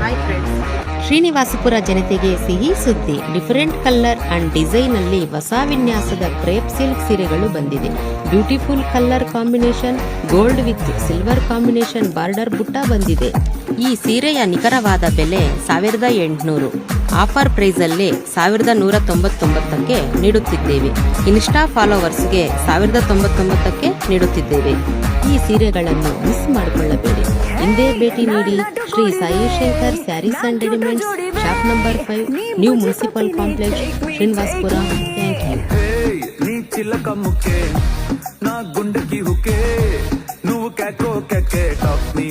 Hi friends. Srinivaspur ಜನತೆಗೆ ಸಿಹಿ ಸುದ್ದಿ. ಡಿಫರೆಂಟ್ ಕಲರ್ ಅಂಡ್ ಡಿಸೈನ್ ಅಲ್ಲಿ ಹೊಸ ವಿನ್ಯಾಸದ ಕ್ರೇಪ್ ಸಿಲ್ಕ್ ಸೀರೆಗಳು ಬಂದಿದೆ. Beautiful colour combination, gold with silver combination border ಬುಟ್ಟ ಬಂದಿದೆ. ಈ ಸೀರೆಯ ನಿಖರವಾದ ಬೆಲೆ 1800. ಆಫರ್ ಪ್ರೈಸ್ ಅಲ್ಲಿ 1199ಕ್ಕೆ ನೀಡುತ್ತಿದ್ದೇವೆ. ಇನ್ಸ್ಟಾ ಫಾಲೋವರ್ಸ್ಗೆ 1099ಕ್ಕೆ ನೀಡುತ್ತಿದ್ದೇವೆ. ಈ ಸೀರೆಗಳನ್ನು ಮಿಸ್ ಮಾಡಿಕೊಳ್ಳಬೇಡಿ. ಹಿಂದೆ ಭೇಟಿ ನೀಡಿ Shri Sai Shankar sarees and readymades, shop number 5, new municipal complex, Srinivaspur. Thank you. నీ చిల్లక ముక్కే నా గుండెకి హుకే నువ్వు కేకో కేకే టాక్ మీ